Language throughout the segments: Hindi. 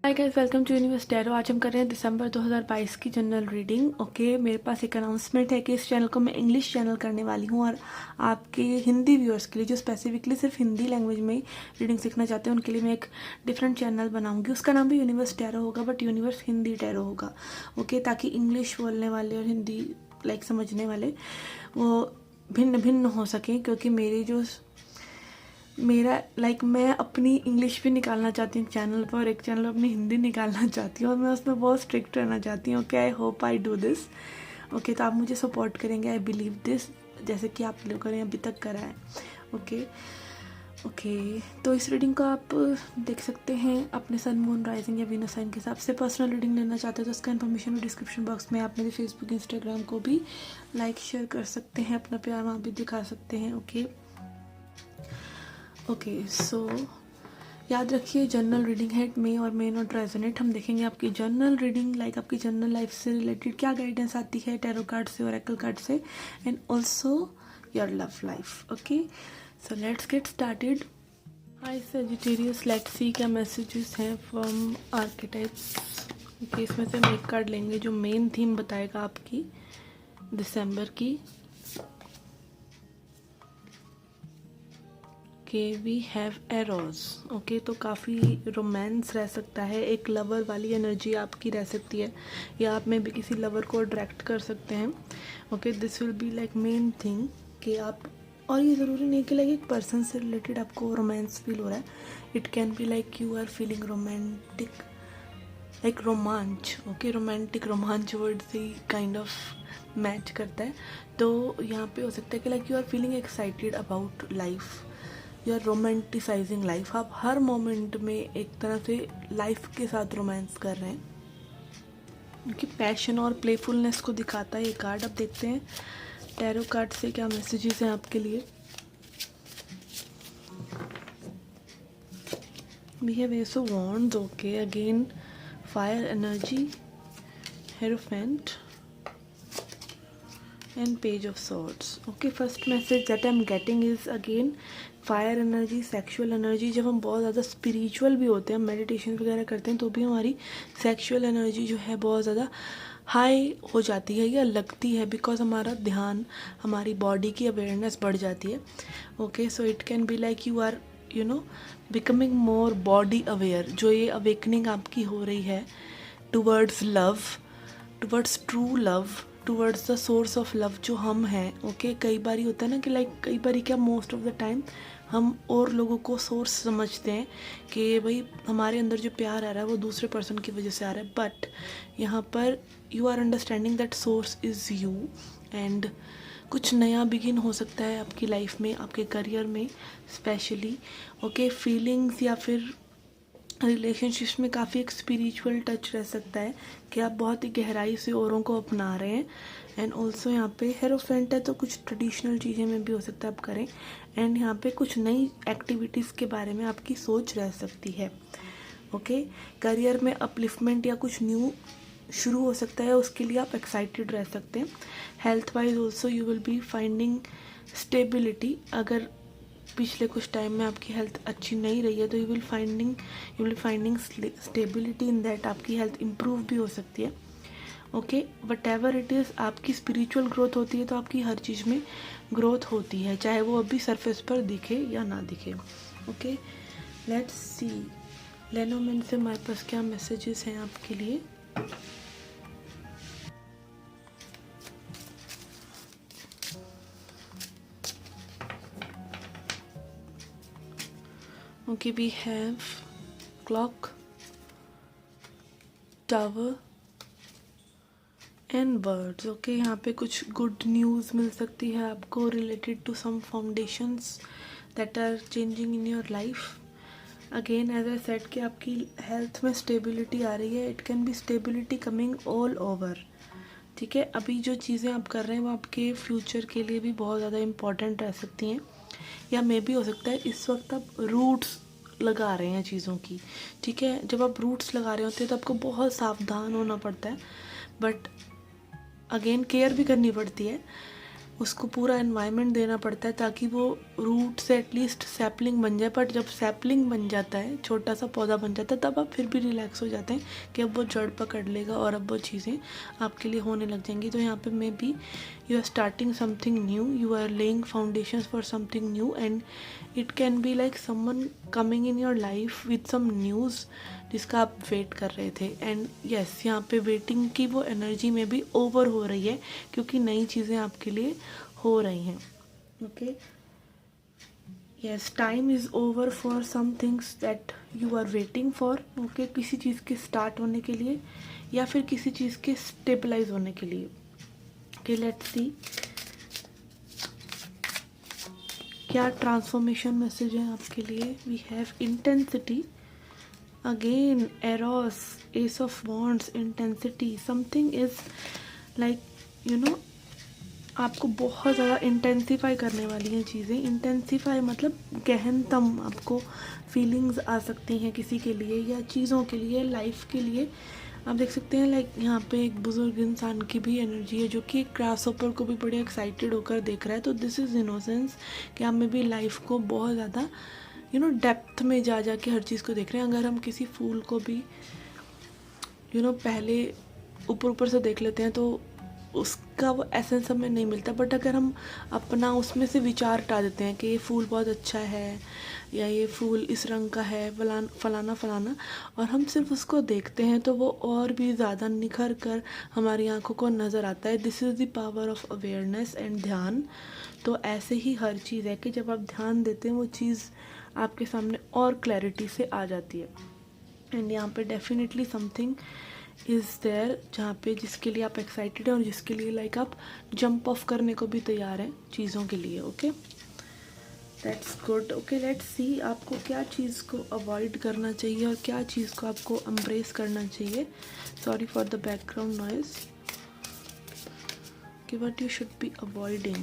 Hi guys, welcome to universe tarot. आज हम कर रहे हैं दिसंबर 2022 की जनरल रीडिंग। ओके, मेरे पास एक अनाउंसमेंट है कि इस चैनल को मैं इंग्लिश चैनल करने वाली हूँ और आपके हिंदी व्यूअर्स के लिए जो स्पेसिफिकली सिर्फ हिंदी लैंग्वेज में रीडिंग सीखना चाहते हैं उनके लिए मैं एक डिफरेंट चैनल बनाऊंगी। उसका नाम भी यूनिवर्स टैरो होगा, बट यूनिवर्स हिंदी टैरो होगा। ओके, ताकि इंग्लिश बोलने वाले और हिंदी समझने वाले वो भिन्न भिन्न हो सकें, क्योंकि मैं अपनी इंग्लिश भी निकालना चाहती हूँ एक चैनल पर और एक चैनल पर अपनी हिंदी निकालना चाहती हूँ और मैं उसमें बहुत स्ट्रिक्ट रहना चाहती हूँ। Okay, I hope I do this. Okay, तो आप मुझे सपोर्ट करेंगे, आई बिलीव दिस, जैसे कि आप लोगों ने अभी तक करा है। ओके ओके, तो इस रीडिंग को आप देख सकते हैं अपने सन, मून, राइजिंग या वीनस साइन के हिसाब से। पर्सनल रीडिंग लेना चाहते हो तो उसका इन्फॉर्मेशन डिस्क्रिप्शन बॉक्स में, आप मेरे फेसबुक इंस्टाग्राम को भी लाइक शेयर कर सकते हैं, अपना प्यार वहाँ भी दिखा सकते हैं। ओके, सो याद रखिए जनरल रीडिंग है, मे और मे नॉट रेजोनेट। हम देखेंगे आपकी जनरल रीडिंग आपकी जनरल लाइफ से रिलेटेड क्या गाइडेंस आती है टैरो कार्ड से, ओरेकल कार्ड से, and also your love life. Okay, so let's get started. Hi Sagittarius, let's see क्या मैसेजेस हैं फ्रॉम आर्केटाइप्स। ओके, इसमें से हम एक कार्ड लेंगे जो मेन थीम बताएगा आपकी दिसंबर की। Okay, we have Eros. Okay, तो काफ़ी रोमांस रह सकता है, एक लवर वाली एनर्जी आपकी रह सकती है, या आप में भी किसी लवर को अट्रैक्ट कर सकते हैं। Okay, this will be main thing कि आप, और ये ज़रूरी नहीं कि एक पर्सन से रिलेटेड आपको रोमांस फील हो रहा है। It can be you are feeling romantic, रोमांच। ओके, रोमांटिक रोमांच वर्ड से काइंड ऑफ मैच करता है। तो यहाँ पे हो सकता है कि you are feeling excited about life, you are romanticizing life. आप हर मोमेंट में एक तरह से लाइफ के साथ रोमांस कर रहे हैं, क्योंकि पैशन और प्लेफुलनेस को दिखाता है ये कार्ड। अब देखते हैं टैरो कार्ड से क्या मैसेजेस हैं आपके लिए। We have ace of wands. Okay, again fire energy, hierophant and page of swords. Okay, first message that I'm getting is again fire energy, sexual energy. जब हम बहुत ज़्यादा स्पिरिचुअल भी होते हैं, मेडिटेशन वगैरह करते हैं, तो भी हमारी सेक्सुअल एनर्जी जो है बहुत ज़्यादा हाई हो जाती है या लगती है, बिकॉज हमारा ध्यान, हमारी बॉडी की अवेयरनेस बढ़ जाती है। Okay, so it can be you are becoming more body aware. जो ये अवेकनिंग आपकी हो रही है towards love, towards true love, towards the source of love जो हम हैं। ओके, कई बार होता है ना कि कई बार क्या, मोस्ट ऑफ द टाइम हम और लोगों को सोर्स समझते हैं कि भाई हमारे अंदर जो प्यार आ रहा है वो दूसरे पर्सन की वजह से आ रहा है, बट यहाँ पर you are understanding that source is you, and कुछ नया बिगिन हो सकता है आपकी लाइफ में, आपके करियर में स्पेशली। ओके, फीलिंग्स या फिर रिलेशनशिप्स में काफ़ी एक स्पिरिचुअल टच रह सकता है कि आप बहुत ही गहराई से औरों को अपना रहे हैं। एंड ऑल्सो यहाँ पे हेरोफेंट है, तो कुछ ट्रेडिशनल चीज़ें में भी हो सकता है आप करें। एंड यहाँ पे कुछ नई एक्टिविटीज़ के बारे में आपकी सोच रह सकती है। ओके, करियर में अपलिफ्टमेंट या कुछ न्यू शुरू हो सकता है, उसके लिए आप एक्साइटेड रह सकते हैं। Health wise also you will be finding stability. अगर पिछले कुछ टाइम में आपकी हेल्थ अच्छी नहीं रही है तो you will finding stability in that, आपकी हेल्थ इम्प्रूव भी हो सकती है। Okay, what ever it is, आपकी स्पिरिचुअल ग्रोथ होती है तो आपकी हर चीज़ में ग्रोथ होती है, चाहे वो अभी सरफेस पर दिखे या ना दिखे। ओके, लेट्स सी लेनोमेन से हमारे पास क्या मैसेजेस हैं आपके लिए। Okay, we have clock, tower and birds. Okay, यहाँ पे कुछ गुड न्यूज़ मिल सकती है आपको related to some foundations that are changing in your life. Again as I said कि आपकी हेल्थ में स्टेबिलिटी आ रही है, it can be stability coming all over. ठीक है, अभी जो चीज़ें आप कर रहे हैं वो आपके फ्यूचर के लिए भी बहुत ज़्यादा इम्पॉर्टेंट रह सकती हैं, या मे भी हो सकता है इस वक्त आप रूट्स लगा रहे हैं चीज़ों की। ठीक है, जब आप रूट्स लगा रहे होते हैं तो आपको बहुत सावधान होना पड़ता है, बट अगेन केयर भी करनी पड़ती है। उसको पूरा एनवायरनमेंट देना पड़ता है ताकि वो रूट से एटलीस्ट सैपलिंग बन जाए। बट जब सैपलिंग बन जाता है, छोटा सा पौधा बन जाता है, तब आप फिर भी रिलैक्स हो जाते हैं कि अब वो जड़ पकड़ लेगा और अब वो चीज़ें आपके लिए होने लग जाएंगी। तो यहाँ पे maybe you are starting something new, you are laying foundations for something new, and it can be like someone coming in your life with some news जिसका आप वेट कर रहे थे। एंड यस, यहाँ पे वेटिंग की वो एनर्जी में भी ओवर हो रही है क्योंकि नई चीज़ें आपके लिए हो रही हैं। Okay, yes, time is over for some things that you are waiting for. Okay, किसी चीज़ के स्टार्ट होने के लिए या फिर किसी चीज़ के स्टेबलाइज होने के लिए। ओके, लेट्स सी क्या ट्रांसफॉर्मेशन मैसेज है आपके लिए। We have intensity again, eros, ace of wands, intensity, something is like आपको बहुत ज़्यादा इंटेंसीफाई करने वाली हैं चीज़ें। इंटेंसीफाई मतलब गहनतम आपको फीलिंग्स आ सकती हैं किसी के लिए या चीज़ों के लिए, लाइफ के लिए। आप देख सकते हैं लाइक यहाँ पे एक बुजुर्ग इंसान की भी एनर्जी है जो कि एक ग्रासहोपर को भी बड़े एक्साइटेड होकर देख रहा है। तो दिस इज़ इनोसेंस कि आप में भी लाइफ को बहुत ज़्यादा डेप्थ में जा के हर चीज़ को देख रहे हैं। अगर हम किसी फूल को भी पहले ऊपर से देख लेते हैं तो उसका वो एसेंस हमें नहीं मिलता। बट अगर हम अपना उसमें से विचार हटा देते हैं कि ये फूल बहुत अच्छा है या ये फूल इस रंग का है, फलाना फलाना, और हम सिर्फ उसको देखते हैं तो वो और भी ज़्यादा निखर कर हमारी आंखों को नज़र आता है। This is the power of awareness and ध्यान। तो ऐसे ही हर चीज़ है कि जब आप ध्यान देते हैं वो चीज़ आपके सामने और क्लैरिटी से आ जाती है। एंड यहाँ पे डेफिनेटली समथिंग इज़ देयर जहाँ पे जिसके लिए आप एक्साइटेड हैं और जिसके लिए लाइक आप जंप ऑफ करने को भी तैयार हैं चीज़ों के लिए। Okay, that's good. Okay, let's सी आपको क्या चीज़ को अवॉइड करना चाहिए और क्या चीज़ को आपको एम्ब्रेस करना चाहिए। Sorry for the background noise. कि what you should be avoiding.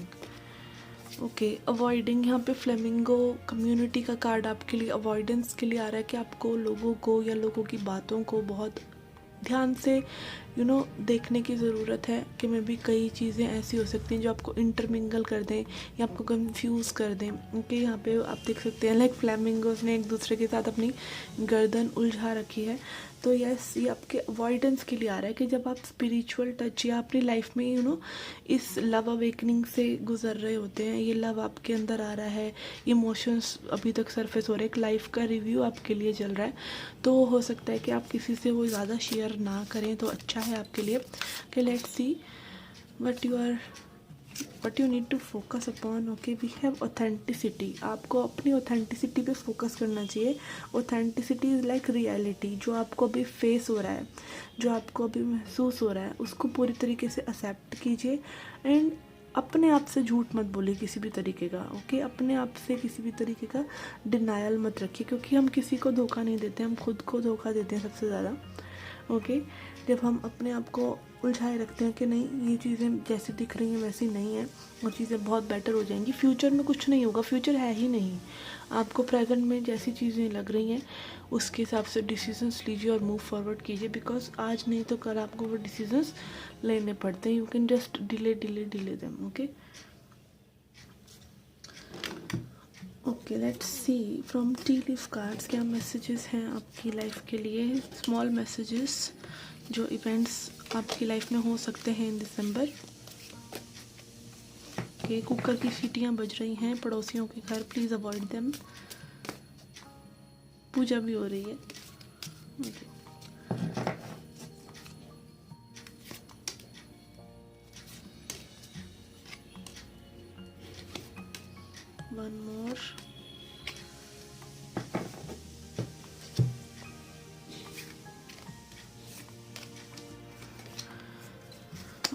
Okay, avoiding, यहाँ पे फ्लेमिंगो कम्युनिटी का कार्ड आपके लिए अवॉइडेंस के लिए आ रहा है कि आपको लोगों को या लोगों की बातों को बहुत ध्यान से देखने की ज़रूरत है कि मे भी कई चीज़ें ऐसी हो सकती हैं जो आपको इंटरमिंगल कर दें या आपको कंफ्यूज कर दें। ओके, यहाँ पे आप देख सकते हैं लाइक फ्लैमिंगोज ने एक दूसरे के साथ अपनी गर्दन उलझा रखी है। तो यस, ये आपके अवॉइडेंस के लिए आ रहा है कि जब आप स्पिरिचुअल टच या अपनी लाइफ में इस लव अवेकनिंग से गुजर रहे होते हैं, ये लव आपके अंदर आ रहा है, इमोशंस अभी तक सरफेस हो रहे हैं, एक लाइफ का रिव्यू आपके लिए चल रहा है, तो हो सकता है कि आप किसी से वो ज़्यादा शेयर ना करें तो अच्छा है आपके लिए। कि let's see what you need to focus upon. Okay, we have authenticity. आपको अपनी ऑथेंटिसिटी पे फोकस करना चाहिए। Authenticity is like reality. जो आपको अभी फेस हो रहा है, जो आपको अभी महसूस हो रहा है, उसको पूरी तरीके से एक्सेप्ट कीजिए। एंड अपने आप से झूठ मत बोलिए किसी भी तरीके का। ओके, अपने आप से किसी भी तरीके का डिनायल मत रखिए, क्योंकि हम किसी को धोखा नहीं देते, हम खुद को धोखा देते हैं सबसे ज़्यादा। ओके, जब हम अपने आप को उलझाए रखते हैं कि नहीं, ये चीज़ें जैसी दिख रही हैं वैसी नहीं है और चीज़ें बहुत बेटर हो जाएंगी, फ्यूचर में कुछ नहीं होगा, फ्यूचर है ही नहीं। आपको प्रेजेंट में जैसी चीज़ें लग रही हैं उसके हिसाब से डिसीजंस लीजिए और मूव फॉरवर्ड कीजिए, बिकॉज आज नहीं तो कल आपको वो डिसीजंस लेने पड़ते हैं। You can just delay them. Okay, okay, let's C from T leaf cards क्या मैसेजेस हैं आपकी लाइफ के लिए। स्मॉल मैसेजेस जो इवेंट्स आपकी लाइफ में हो सकते हैं इन दिसंबर। ओके, कुकर की सीटियां बज रही हैं पड़ोसियों के घर, प्लीज़ अवॉइड देम। पूजा भी हो रही है। okay. One more.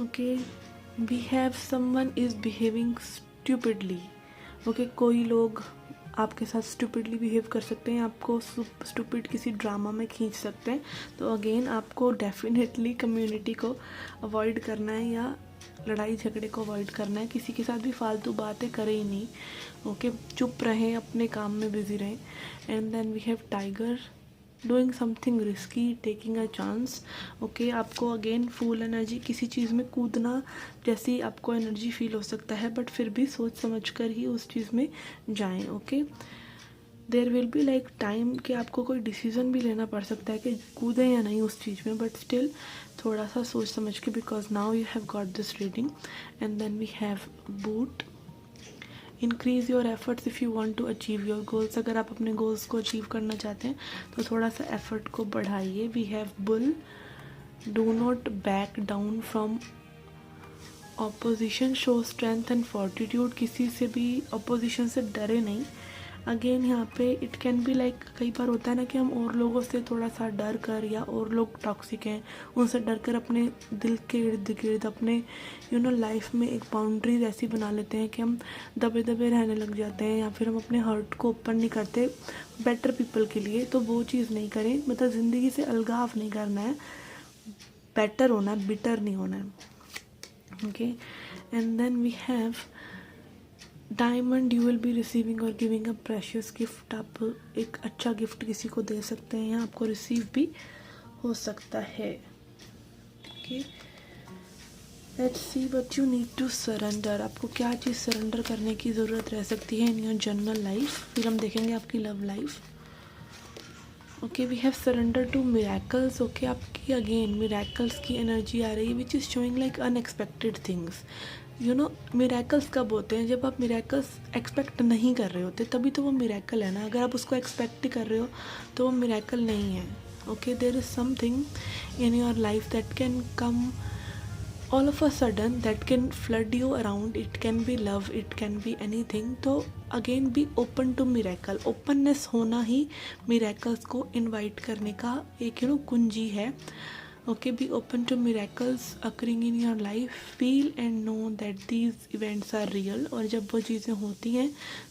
Okay, we have someone is behaving stupidly. Okay, कोई लोग आपके साथ स्टूपिडली बिहेव कर सकते हैं, आपको स्टूपिड किसी ड्रामा में खींच सकते हैं। तो अगेन आपको डेफिनेटली कम्युनिटी को अवॉइड करना है या लड़ाई झगड़े को अवॉइड करना है। किसी के साथ भी फालतू बातें करें ही नहीं। ओके, चुप रहें, अपने काम में बिजी रहें। And then we have tiger. Doing something risky, taking a chance. Okay, आपको अगेन फुल एनर्जी, किसी चीज़ में कूदना जैसी आपको एनर्जी फील हो सकता है, बट फिर भी सोच समझ कर ही उस चीज़ में जाएं। Okay, there will be like time कि आपको कोई डिसीजन भी लेना पड़ सकता है कि कूदें या नहीं उस चीज़ में, बट स्टिल थोड़ा सा सोच समझ के, because now you have got this reading. And then we have boot, increase your efforts if you want to achieve your goals. अगर आप अपने गोल्स को अचीव करना चाहते हैं तो थोड़ा सा एफर्ट को बढ़ाइए। We have bull, do not back down from opposition, show strength and fortitude. किसी से भी ऑपोजिशन से डरे नहीं। अगेन यहाँ पे इट कैन बी लाइक, कई बार होता है ना कि हम और लोगों से थोड़ा सा डर कर, या और लोग टॉक्सिक हैं उनसे डर कर अपने दिल के इर्द गिर्द अपने लाइफ में एक बाउंड्रीज ऐसी बना लेते हैं कि हम दबे दबे रहने लग जाते हैं, या फिर हम अपने हर्ट को ओपन नहीं करते बेटर पीपल के लिए। तो वो चीज़ नहीं करें, मतलब ज़िंदगी से अलगाव नहीं करना है, बेटर होना है, बिटर नहीं होना है। Okay, and then we have diamond, you will be receiving और गिविंग अ प्रेशियस गिफ्ट। आप एक अच्छा गिफ्ट किसी को दे सकते हैं या आपको रिसीव भी हो सकता है। Okay, let's see what you need to surrender. आपको क्या चीज़ सरेंडर करने की ज़रूरत रह सकती है इन योर जनरल लाइफ। फिर हम देखेंगे आपकी love life. Okay, we have surrender to miracles. Okay, आपकी अगेन मिरेकल्स की एनर्जी आ रही है, which is showing like unexpected things. Miracles कब होते हैं? जब आप मिरेकल्स एक्सपेक्ट नहीं कर रहे होते, तभी तो वो मिरेकल है ना। अगर आप उसको एक्सपेक्ट ही कर रहे हो तो वो मिरेकल नहीं है। Okay, there is something in your life that can come all of a sudden, that can flood you around. It can be love, it can be anything. तो again be open to miracle. openness होना ही miracles को invite करने का एक कुंजी है। Okay, be open to miracles occurring in your life. Feel and know that these events are real. और जब वो चीज़ें होती हैं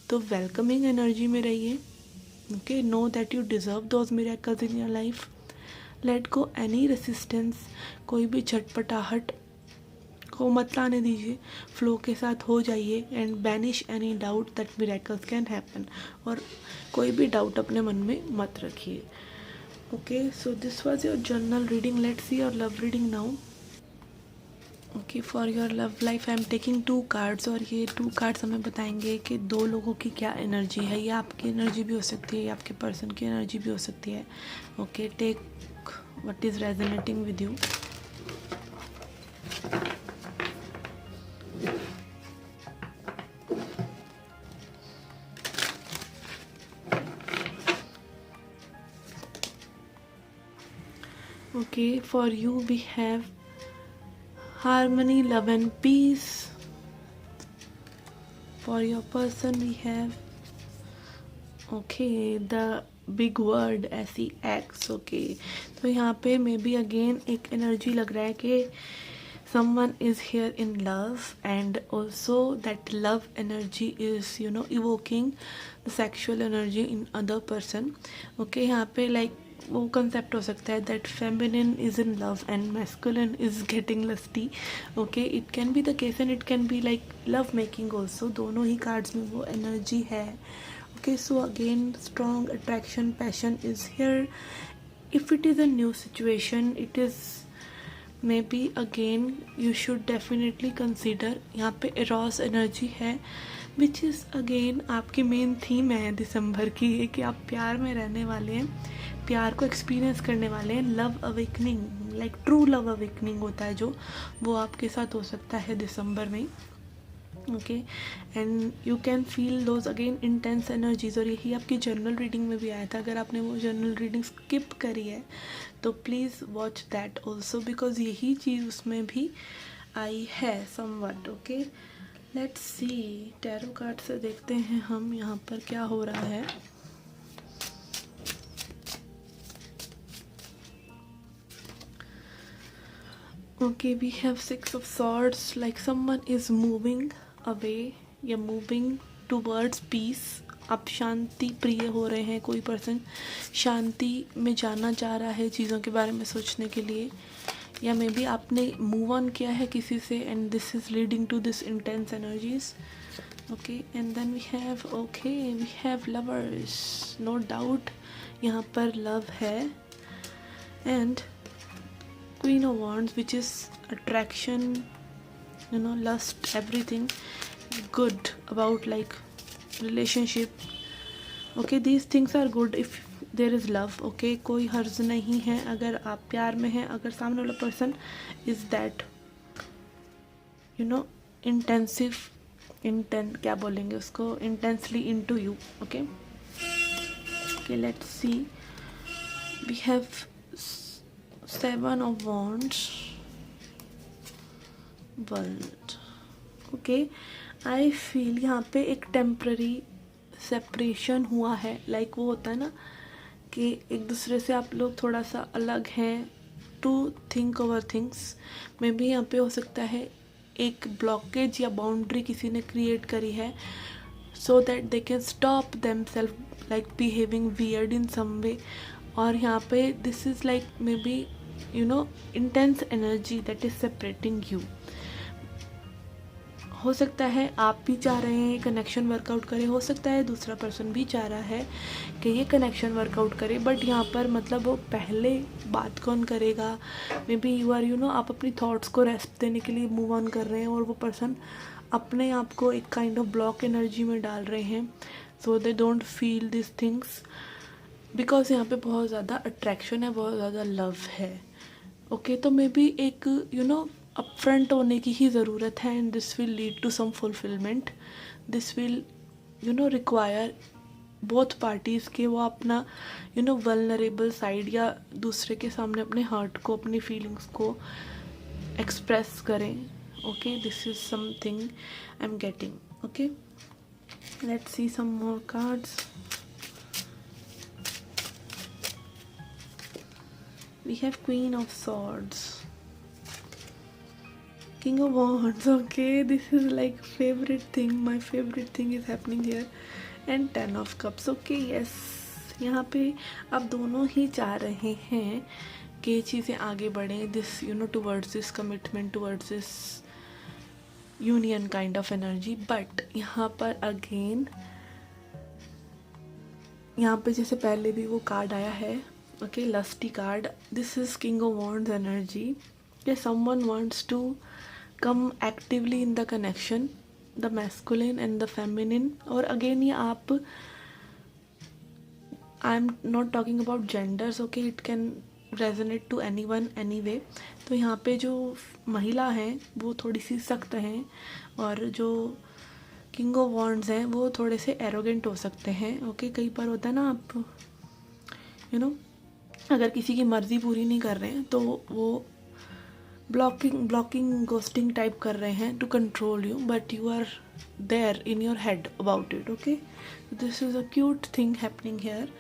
तो welcoming energy में रहिए। Okay, know that you deserve those miracles in your life. Let go any resistance. कोई भी झटपटाहट को मत लाने दीजिए, फ्लो के साथ हो जाइए। And banish any doubt that miracles can happen. और कोई भी डाउट अपने मन में मत रखिए। Okay, so this was your journal reading. Let's see your love reading now. Okay, for your love life I am taking 2 cards, और ये 2 कार्ड्स हमें बताएंगे कि 2 लोगों की क्या एनर्जी है। या आपकी एनर्जी भी हो सकती है या आपके पर्सन की एनर्जी भी हो सकती है। Okay, take what is resonating with you. Okay, for you we have harmony, love and peace. For your person we have the big word SEX. Okay, तो यहाँ पे मे बी अगेन एक एनर्जी लग रहा है कि someone is here in love, and also that love energy is evoking the sexual energy in other person. Okay, यहाँ पे like वो कंसेप्ट हो सकता है that feminine is in love and masculine is getting lusty. Okay, it can be the case and it can be like love making also. दोनों ही कार्ड्स में वो एनर्जी है. Okay, so again strong attraction, passion is here. If it is a new situation, it is may be again you should definitely consider. यहाँ पे एरोस एनर्जी है विच इज़ अगेन आपकी मेन थीम है दिसंबर की, ये कि आप प्यार में रहने वाले हैं, प्यार को एक्सपीरियंस करने वाले हैं. Love awakening, like true love awakening होता है जो, वो आपके साथ हो सकता है दिसंबर में. Okay, and you can feel those again intense energies. और यही आपकी जर्नल रीडिंग में भी आया था. अगर आपने वो जर्नल रीडिंग स्किप करी है तो please watch that also, because यही चीज़ उसमें भी आई है somewhat. Okay, let's C, tarot card से देखते हैं हम यहाँ पर क्या हो रहा है. Okay, we have 6 of swords, like someone is moving away या moving towards peace. आप शांति प्रिय हो रहे हैं, कोई पर्सन शांति में जाना चाह रहा है चीज़ों के बारे में सोचने के लिए, या मे बी आपने मूव ऑन किया है किसी से and this is leading to this intense energies. Okay, and then we have lovers. No doubt यहाँ पर लव है, and queen of wands which is attraction, you know, lust, everything good about like relationship. Okay, these things are good if there is love. Okay, कोई हर्ज नहीं है अगर आप प्यार में हैं, अगर सामने वाला person is that you know क्या बोलेंगे उसको, intensely into you. Okay, let's see. We have 7 of wands, world. Okay, I feel यहाँ पे एक टेम्प्ररी सेपरेशन हुआ है. लाइक वो होता है ना कि एक दूसरे से आप लोग थोड़ा सा अलग हैं, to think over things. Maybe यहाँ पे हो सकता है एक ब्लॉकेज या बाउंड्री किसी ने क्रिएट करी है, so that they can stop them self like behaving weird in some way. और यहाँ पे this is like maybe you know intense energy that is separating you. हो सकता है आप भी चाह रहे हैं ये कनेक्शन वर्कआउट करे, हो सकता है दूसरा पर्सन भी चाह रहा है कि ये कनेक्शन वर्कआउट करे, बट यहाँ पर मतलब वो पहले बात कौन करेगा. मे बी यू आर आप अपनी थॉट्स को रेस्ट देने के लिए मूव ऑन कर रहे हैं, और वो पर्सन अपने आप को एक काइंड ऑफ ब्लॉक एनर्जी में डाल रहे हैं, so they don't feel this things, because यहाँ पे बहुत ज़्यादा अट्रैक्शन है, बहुत ज़्यादा लव है. ओके, तो मे बी एक अपफ्रंट होने की ही ज़रूरत है, and this will lead to some fulfilment. This will require both parties के वो अपना वल्नरेबल साइड या दूसरे के सामने अपने हार्ट को, अपनी फीलिंग्स को एक्सप्रेस करें. Okay, this is something I am getting. Okay, let's see some more cards. We have Queen of Swords, King of Wands. Okay, this is like favorite thing. My favorite thing is happening here. And 10 of Cups. Okay, yes. यहाँ पे आप दोनों ही चाह रहे हैं कि चीज़ें आगे बढ़ें. This towards this commitment, towards this union kind of energy. But यहाँ पर again, यहाँ पे जैसे पहले भी वो कार्ड आया है. Okay, lusty card. This is King of Wands energy. Yes, someone wants to come actively in the connection, the masculine and the feminine. और again ये आप, I'm not talking about genders. Okay, it can resonate to anyone, anyway. तो यहाँ पे जो महिला हैं वो थोड़ी सी सख्त हैं, और जो King of Wands हैं वो थोड़े से एरोगेंट हो सकते हैं. ओके, कई बार होता है ना, आप अगर किसी की मर्ज़ी पूरी नहीं कर रहे हैं तो वो ब्लॉकिंग गोस्टिंग टाइप कर रहे हैं to control you, but you are there in your head about it. Okay, this is a cute thing happening here.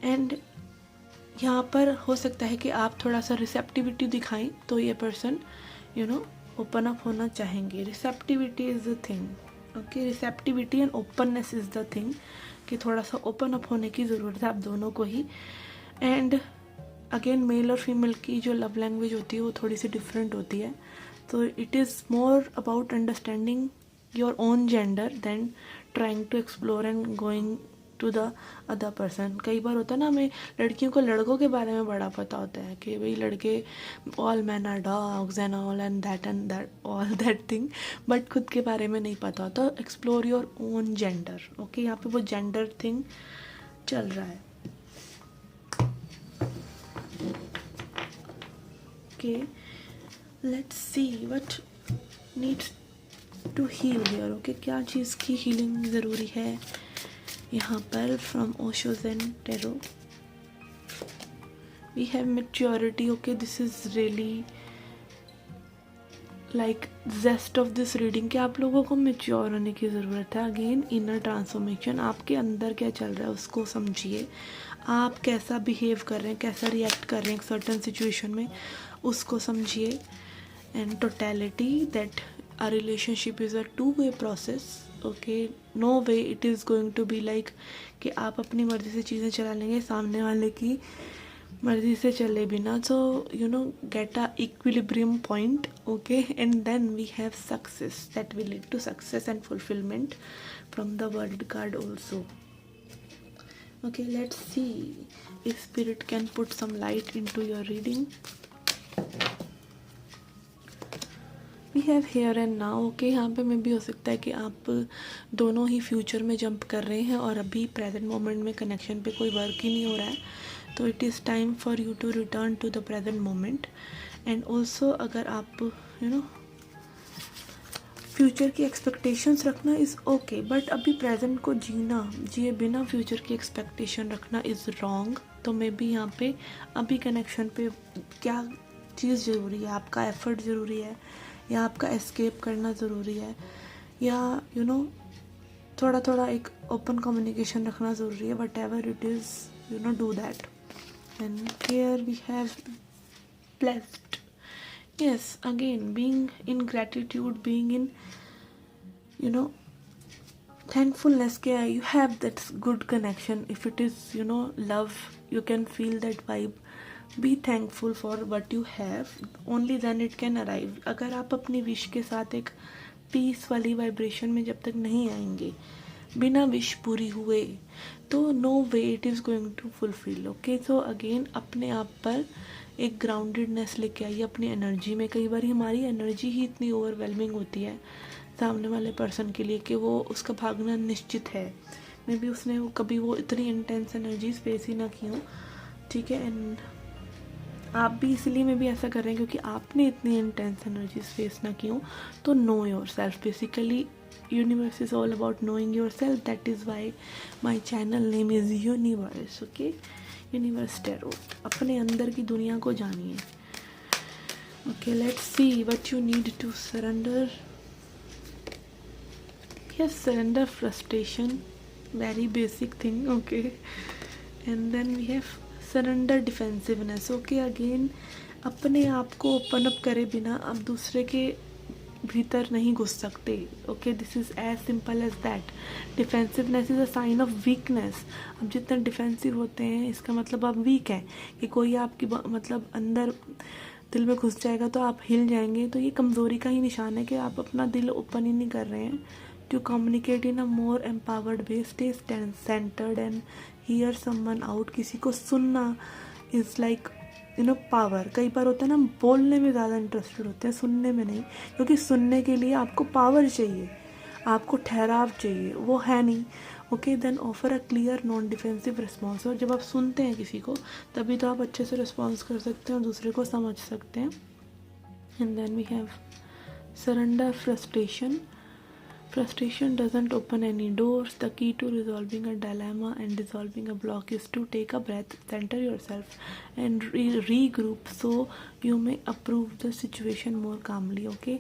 And यहाँ पर हो सकता है कि आप थोड़ा सा रिसेप्टिविटी दिखाएं, तो ये पर्सन ओपन अप होना चाहेंगे. Receptivity is the thing. Okay, receptivity and openness is the thing, कि थोड़ा सा ओपन अप होने की ज़रूरत है आप दोनों को ही. एंड अगेन मेल और फीमेल की जो लव लैंग्वेज होती है वो थोड़ी सी डिफरेंट होती है, तो it is more about understanding your own gender than trying to explore and going to the other person. कई बार होता है ना, हमें लड़कियों को लड़कों के बारे में बड़ा पता होता है कि भाई लड़के all man are dogs and all and that all that thing, but खुद के बारे में नहीं पता होता. Explore your own gender. Okay, यहाँ पे वो जेंडर थिंग चल रहा है. Okay, let's see what needs to heal here. Okay, क्या चीज़ की हीलिंग ज़रूरी है यहाँ पर. From Osho Zen tarot we have maturity. Okay, this is really like gist of this reading कि आप लोगों को मैच्योर होने की ज़रूरत है. अगेन इनर ट्रांसफॉर्मेशन, आपके अंदर क्या चल रहा है उसको समझिए. आप कैसा बिहेव कर रहे हैं, कैसा रिएक्ट कर रहे हैं एक सर्टन सिचुएशन में, उसको समझिए. And totality that a relationship is a two way process. Okay, no way it is going to be like कि आप अपनी मर्ज़ी से चीज़ें चला लेंगे, सामने वाले की मर्ज़ी से चले बिना. So get a equilibrium point. Okay, and then we have success that will lead to success and fulfilment from the world card also. Okay, let's see if spirit can put some light into your reading. We have here and now. Okay, यहाँ पे में भी हो सकता है कि आप दोनों ही फ्यूचर में जंप कर रहे हैं और अभी प्रेजेंट मोमेंट में कनेक्शन पे कोई वर्क ही नहीं हो रहा है. तो it is time for you to return to the present moment. And also अगर आप फ्यूचर की एक्सपेक्टेशंस रखना इज़ ओके, बट अभी प्रेजेंट को जिए बिना फ्यूचर की एक्सपेक्टेशन रखना इज़ रॉन्ग. तो मे बी यहाँ पे अभी कनेक्शन पे क्या चीज़ ज़रूरी है, आपका एफर्ट ज़रूरी है या आपका एस्केप करना ज़रूरी है, या थोड़ा थोड़ा एक ओपन कम्युनिकेशन रखना ज़रूरी है. Whatever it is do that. And here we have blessed. Yes, again, being in gratitude, being in thankfulness, you have that good connection. If it is love, you can feel that vibe. Be thankful for what you have, only then it can arrive. अगर आप अपनी विश के साथ एक पीस वाली वाइब्रेशन में जब तक नहीं आएंगे बिना विश पूरी हुए, तो no way it is going to fulfil. Okay, so again अपने आप पर एक ग्राउंडेडनेस लेके आइए अपनी एनर्जी में. कई बार हमारी एनर्जी ही इतनी ओवरवेलमिंग होती है सामने वाले पर्सन के लिए कि वो उसका भागना निश्चित है. मे बी उसने कभी वो इतनी इंटेंस एनर्जी स्पेस ही ना की हो. ठीक है, एंड आप भी इसलिए में भी ऐसा कर रहे हैं क्योंकि आपने इतनी इंटेंस एनर्जी स्पेस ना की हो. तो know yourself. Basically universe is all about knowing yourself. That is why my channel name is universe. Okay, universe tarot. अपने अंदर की दुनिया को जानिए. Okay, let's see what you need to surrender. Yes, surrender frustration, very basic thing. Okay, and then we have surrender defensiveness. Okay, again अपने आप को ओपन अप करे बिना आप दूसरे के भीतर नहीं घुस सकते. Okay, this is as simple as that. Defensiveness is a sign of weakness. आप जितना डिफेंसिव होते हैं इसका मतलब आप वीक हैं. कि कोई आपकी मतलब अंदर दिल में घुस जाएगा तो आप हिल जाएंगे. तो ये कमज़ोरी का ही निशान है कि आप अपना दिल ओपन ही नहीं कर रहे हैं. To communicate in a more empowered way, stay centred and hear someone out. किसी को सुनना इज़ लाइक पावर. कई बार होता है ना, हम बोलने में ज़्यादा इंटरेस्टेड होते हैं, सुनने में नहीं. क्योंकि सुनने के लिए आपको पावर चाहिए, आपको ठहराव चाहिए, वो है नहीं. Okay, then offer a clear non defensive response. और जब आप सुनते हैं किसी को तभी तो आप अच्छे से रिस्पॉन्स कर सकते हैं और दूसरे को समझ सकते हैं. And then we have surrender frustration. Frustration doesn't open any doors. The key to resolving a dilemma and dissolving a block is to take a breath, center yourself, and regroup so you may approach the situation more calmly. Okay,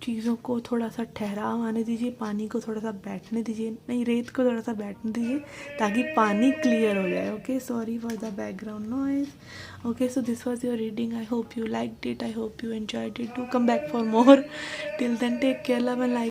चीज़ों को थोड़ा सा ठहराव आने दीजिए, पानी को थोड़ा सा बैठने दीजिए, नहीं रेत को थोड़ा सा बैठने दीजिए ताकि पानी क्लियर हो जाए. Okay, sorry for the background noise. Okay, so this was your reading. I hope you liked it. I hope you enjoyed it. Do come back for more. Till then, take care, love and light.